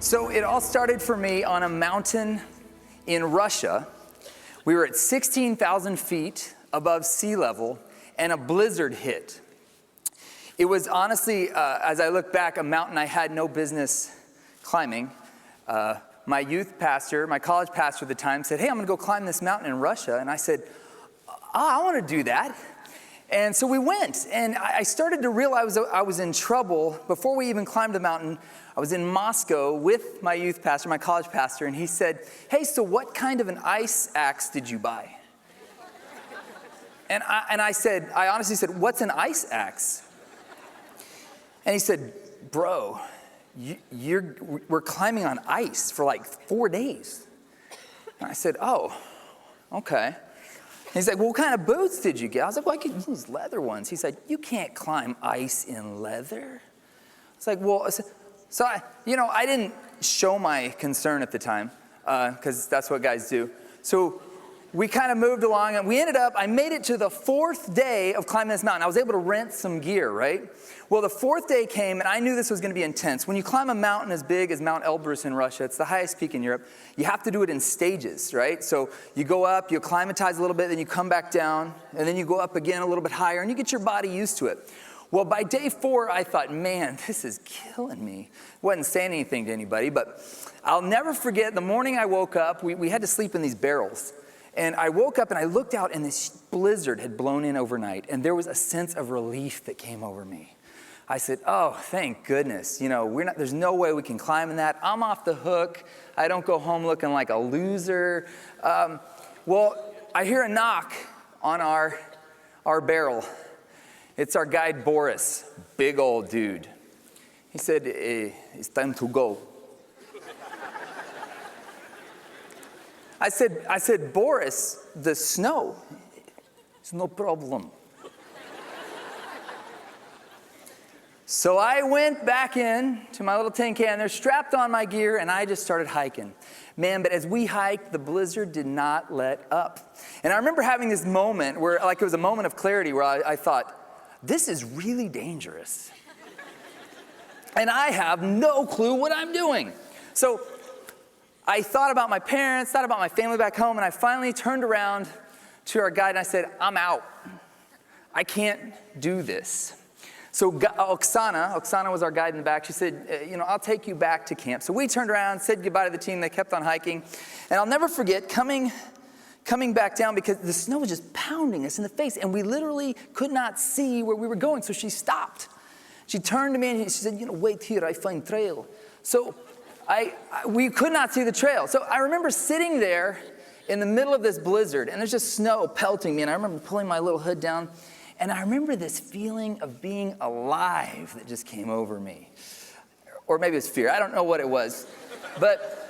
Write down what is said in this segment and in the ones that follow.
So it all started for me on a mountain in Russia. We were at 16,000 feet above sea level, and a blizzard hit. It was honestly, as I look back, a mountain I had no business climbing. My youth pastor, my college pastor at the time, said, "Hey, I'm gonna go climb this mountain in Russia." And I said, I wanna do that. And so we went, and I started to realize I was in trouble. Before we even climbed the mountain, I was in Moscow with my youth pastor, my college pastor, and he said, "Hey, so what kind of an ice axe did you buy?" And I honestly said, "What's an ice axe?" And he said, "Bro, we're climbing on ice for like 4 days." And I said, "Oh, okay." And he's like, "Well, what kind of boots did you get?" I was like, "Well, I could use leather ones." He said, "You can't climb ice in leather." It's like, well, so I didn't show my concern at the time, because that's what guys do. So we kind of moved along, and I made it to the 4th day of climbing this mountain. I was able to rent some gear, right? Well, the 4th day came, and I knew this was going to be intense. When you climb a mountain as big as Mount Elbrus in Russia, it's the highest peak in Europe, you have to do it in stages, right? So you go up, you acclimatize a little bit, then you come back down, and then you go up again a little bit higher, and you get your body used to it. Well, by day 4, I thought, man, this is killing me. Wasn't saying anything to anybody, but I'll never forget the morning I woke up. We had to sleep in these barrels. And I woke up and I looked out, and this blizzard had blown in overnight, and there was a sense of relief that came over me. I said, "Oh, thank goodness. There's no way we can climb in that. I'm off the hook. I don't go home looking like a loser." Well, I hear a knock on our barrel. It's our guide, Boris, big old dude. He said, "It's time to go." I said, "Boris, the snow, it's no problem." So I went back in to my little tin can there, strapped on my gear, and I just started hiking. Man, but as we hiked, the blizzard did not let up. And I remember having this moment where, like, it was a moment of clarity where I thought, this is really dangerous. And I have no clue what I'm doing. So I thought about my parents, thought about my family back home, and I finally turned around to our guide and I said, "I'm out. I can't do this." So Oksana was our guide in the back. She said, "I'll take you back to camp." So we turned around, said goodbye to the team. They kept on hiking. And I'll never forget coming back down because the snow was just pounding us in the face, and we literally could not see where we were going. So she stopped. She turned to me and she said, "Wait here, I find trail." So we could not see the trail. So I remember sitting there in the middle of this blizzard, and there's just snow pelting me, and I remember pulling my little hood down, and I remember this feeling of being alive that just came over me. Or maybe it was fear. I don't know what it was. But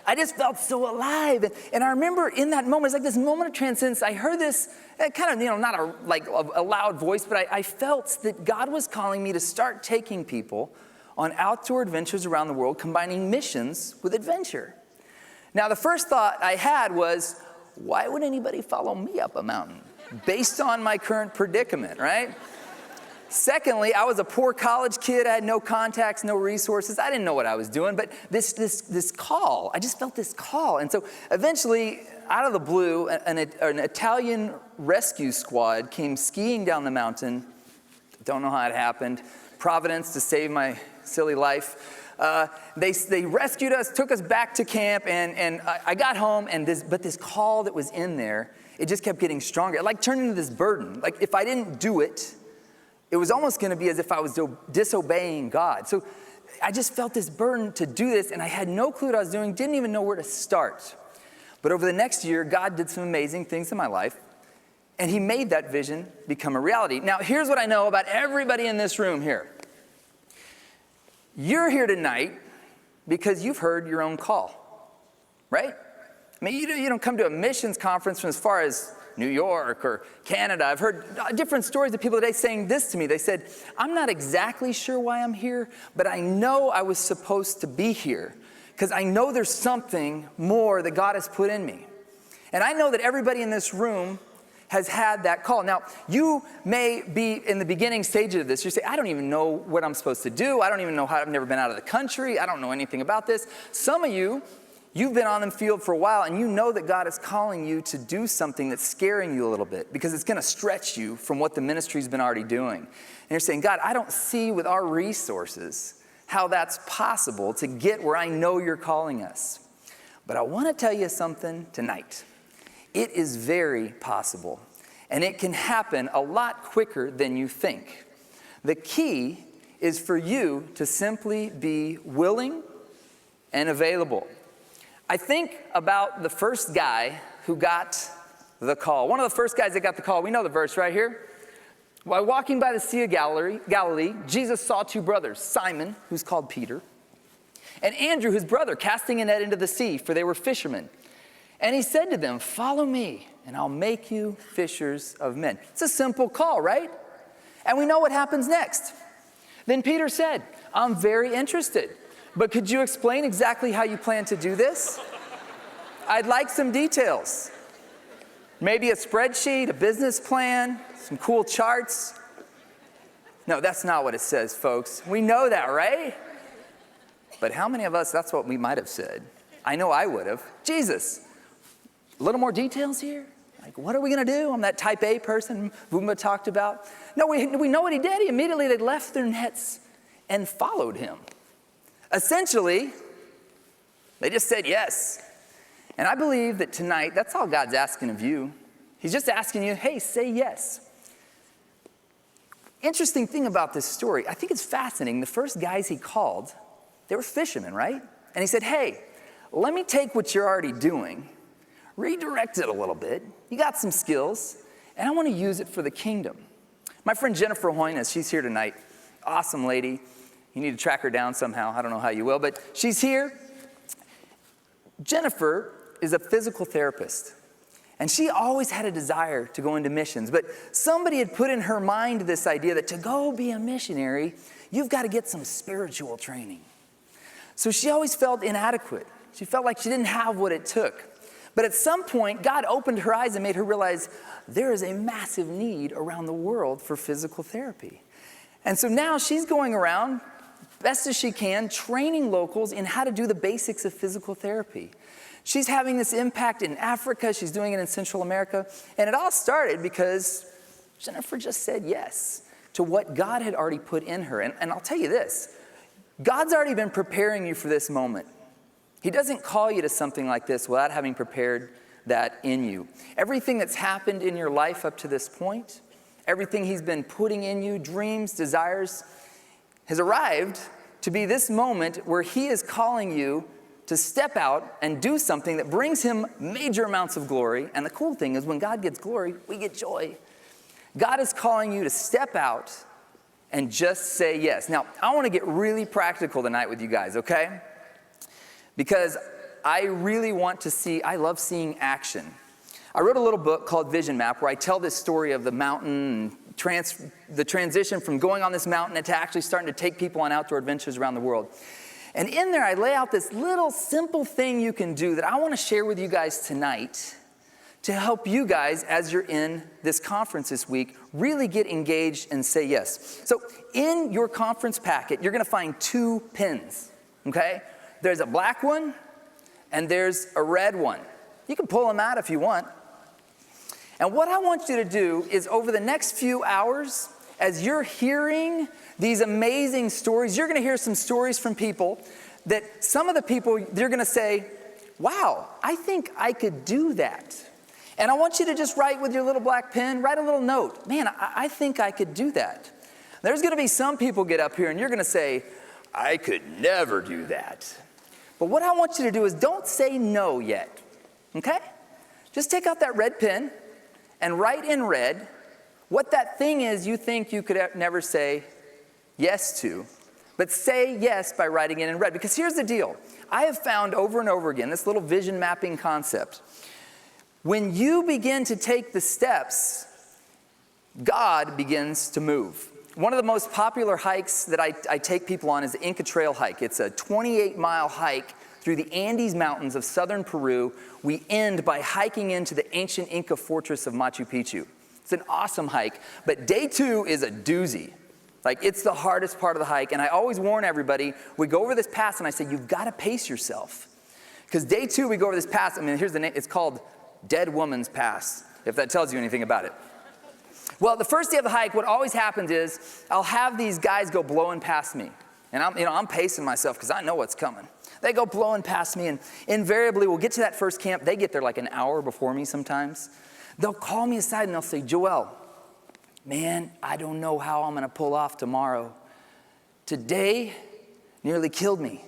I just felt so alive. And I remember in that moment, it's like this moment of transcendence, I heard this kind of, not a loud voice, but I felt that God was calling me to start taking people on outdoor adventures around the world, combining missions with adventure. Now, the first thought I had was, why would anybody follow me up a mountain? Based on my current predicament, right? Secondly, I was a poor college kid. I had no contacts, no resources. I didn't know what I was doing, but this call, I just felt this call. And so eventually, out of the blue, an Italian rescue squad came skiing down the mountain. Don't know how it happened. Providence to save my silly life. They rescued us, took us back to camp, and I got home, but this call that was in there, it just kept getting stronger. It like turned into this burden. Like if I didn't do it, it was almost going to be as if I was disobeying God. So I just felt this burden to do this, and I had no clue what I was doing, didn't even know where to start. But over the next year, God did some amazing things in my life, and he made that vision become a reality. Now, here's what I know about everybody in this room here. You're here tonight because you've heard your own call, right? I mean, you don't come to a missions conference from as far as New York or Canada. I've heard different stories of people today saying this to me. They said, "I'm not exactly sure why I'm here, but I know I was supposed to be here because I know there's something more that God has put in me." And I know that everybody in this room has had that call. Now, you may be in the beginning stages of this. You say, I don't even know what I'm supposed to do. I don't even know how, I've never been out of the country. I don't know anything about this. Some of you, you've been on the field for a while, and you know that God is calling you to do something that's scaring you a little bit because it's going to stretch you from what the ministry's been already doing. And you're saying, God, I don't see with our resources how that's possible to get where I know you're calling us. But I want to tell you something tonight. It is very possible, and it can happen a lot quicker than you think. The key is for you to simply be willing and available. I think about the first guy who got the call. One of the first guys that got the call, we know the verse right here. While walking by the Sea of Galilee, Jesus saw two brothers, Simon, who's called Peter, and Andrew, his brother, casting a net into the sea, for they were fishermen. And he said to them, follow me, and I'll make you fishers of men. It's a simple call, right? And we know what happens next. Then Peter said, I'm very interested, but could you explain exactly how you plan to do this? I'd like some details. Maybe a spreadsheet, a business plan, some cool charts. No, that's not what it says, folks. We know that, right? But how many of us, that's what we might have said. I know I would have. Jesus, a little more details here? Like, what are we going to do? I'm that type A person Vuma talked about. No, we know what he did. Immediately they left their nets and followed him. Essentially, they just said yes. And I believe that tonight, that's all God's asking of you. He's just asking you, hey, say yes. Interesting thing about this story, I think it's fascinating. The first guys he called, they were fishermen, right? And he said, hey, let me take what you're already doing, redirect it a little bit. You got some skills, and I want to use it for the kingdom. My friend Jennifer Hoynes, she's here tonight. Awesome lady. You need to track her down somehow. I don't know how you will, but she's here. Jennifer is a physical therapist, and she always had a desire to go into missions, but somebody had put in her mind this idea that to go be a missionary, you've got to get some spiritual training. So she always felt inadequate. She felt like she didn't have what it took. But at some point, God opened her eyes and made her realize there is a massive need around the world for physical therapy. And so now she's going around, best as she can, training locals in how to do the basics of physical therapy. She's having this impact in Africa. She's doing it in Central America. And it all started because Jennifer just said yes to what God had already put in her. And I'll tell you this, God's already been preparing you for this moment. He doesn't call you to something like this without having prepared that in you. Everything that's happened in your life up to this point, everything he's been putting in you, dreams, desires, has arrived to be this moment where he is calling you to step out and do something that brings him major amounts of glory. And the cool thing is when God gets glory, we get joy. God is calling you to step out and just say yes. Now, I want to get really practical tonight with you guys, okay? Because I really want to see, I love seeing action. I wrote a little book called Vision Map where I tell this story of the mountain, the transition from going on this mountain to actually starting to take people on outdoor adventures around the world. And in there, I lay out this little simple thing you can do that I want to share with you guys tonight to help you guys, as you're in this conference this week, really get engaged and say yes. So in your conference packet, you're going to find 2 pins, okay? There's a black one, and there's a red one. You can pull them out if you want. And what I want you to do is over the next few hours, as you're hearing these amazing stories, you're going to hear some stories from people that some of the people, they're going to say, wow, I think I could do that. And I want you to just write with your little black pen, write a little note. Man, I think I could do that. There's going to be some people get up here and you're going to say, I could never do that. But what I want you to do is don't say no yet, okay? Just take out that red pen and write in red what that thing is you think you could never say yes to. But say yes by writing it in red. Because here's the deal. I have found over and over again this little vision mapping concept. When you begin to take the steps, God begins to move. One of the most popular hikes that I take people on is the Inca Trail hike. It's a 28-mile hike through the Andes Mountains of southern Peru. We end by hiking into the ancient Inca fortress of Machu Picchu. It's an awesome hike, but day 2 is a doozy. Like, it's the hardest part of the hike, and I always warn everybody, we go over this pass, and I say, you've got to pace yourself. Because day 2, we go over this pass, I mean, here's the name, it's called Dead Woman's Pass, if that tells you anything about it. Well, the first day of the hike, what always happens is, I'll have these guys go blowing past me. And I'm pacing myself, because I know what's coming. They go blowing past me, and invariably, we'll get to that first camp, they get there like an hour before me sometimes. They'll call me aside, and they'll say, Joel, man, I don't know how I'm going to pull off tomorrow. Today nearly killed me.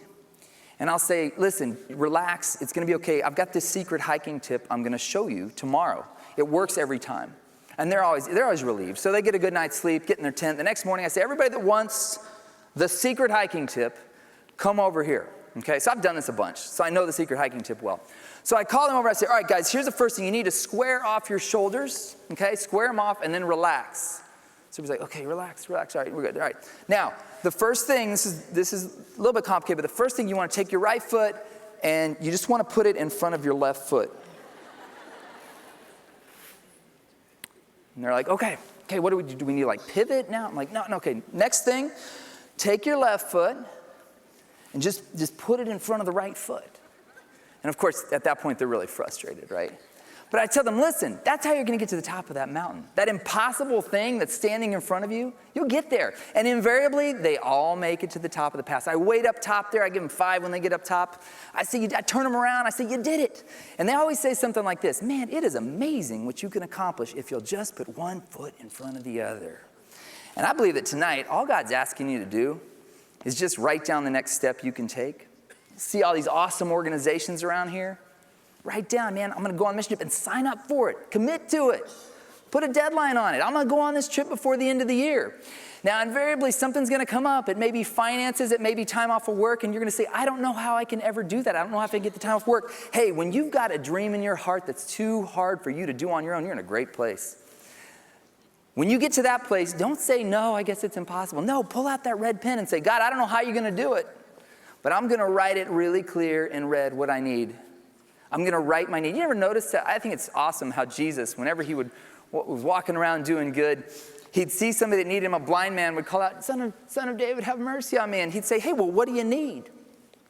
And I'll say, listen, relax. It's going to be okay. I've got this secret hiking tip I'm going to show you tomorrow. It works every time. And they're always relieved. So they get a good night's sleep, get in their tent. The next morning I say, everybody that wants the secret hiking tip, come over here. Okay, so I've done this a bunch. So I know the secret hiking tip well. So I call them over, I say, all right, guys, here's the first thing. You need to square off your shoulders, okay? Square them off and then relax. So he's like, okay, relax, all right, we're good, all right. Now, the first thing, this is a little bit complicated, but the first thing, you want to take your right foot and you just want to put it in front of your left foot. And they're like, okay, what do we do? Do we need to like pivot now? I'm like, no, okay. Next thing, take your left foot and just put it in front of the right foot. And of course, at that point, they're really frustrated, right? But I tell them, listen, that's how you're going to get to the top of that mountain. That impossible thing that's standing in front of you, you'll get there. And invariably, they all make it to the top of the pass. I wait up top there. I give them 5 when they get up top. I turn them around. I say, you did it. And they always say something like this, man, it is amazing what you can accomplish if you'll just put one foot in front of the other. And I believe that tonight, all God's asking you to do is just write down the next step you can take. See all these awesome organizations around here? Write down, man, I'm going to go on a mission trip and sign up for it. Commit to it. Put a deadline on it. I'm going to go on this trip before the end of the year. Now, invariably, something's going to come up. It may be finances. It may be time off of work. And you're going to say, I don't know how I can ever do that. I don't know how I can get the time off work. Hey, when you've got a dream in your heart that's too hard for you to do on your own, you're in a great place. When you get to that place, don't say, no, I guess it's impossible. No, pull out that red pen and say, God, I don't know how you're going to do it, but I'm going to write it really clear in red what I need. I'm going to write my need. You ever notice that? I think it's awesome how Jesus, whenever he was walking around doing good, he'd see somebody that needed him. A blind man would call out, Son of David, have mercy on me. And he'd say, hey, well, what do you need?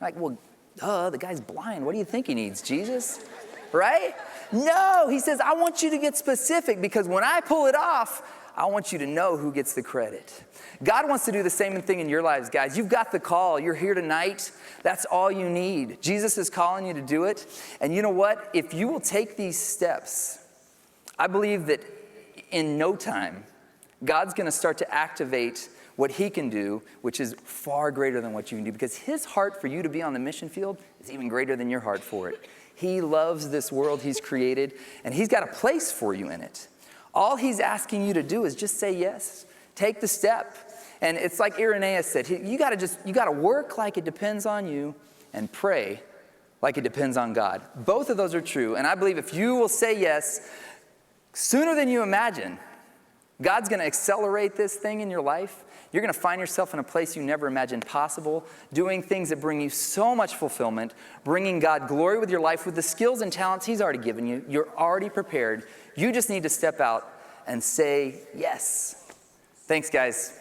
Like, well, the guy's blind. What do you think he needs, Jesus? Right? No, he says, I want you to get specific because when I pull it off, I want you to know who gets the credit. God wants to do the same thing in your lives, guys. You've got the call. You're here tonight. That's all you need. Jesus is calling you to do it. And you know what? If you will take these steps, I believe that in no time, God's going to start to activate what he can do, which is far greater than what you can do, because his heart for you to be on the mission field is even greater than your heart for it. He loves this world he's created, and he's got a place for you in it. All he's asking you to do is just say yes. Take the step. And it's like Irenaeus said, you got to work like it depends on you and pray like it depends on God. Both of those are true. And I believe if you will say yes, sooner than you imagine, God's going to accelerate this thing in your life. You're going to find yourself in a place you never imagined possible, doing things that bring you so much fulfillment, bringing God glory with your life, with the skills and talents he's already given you. You're already prepared. You just need to step out and say yes. Thanks, guys.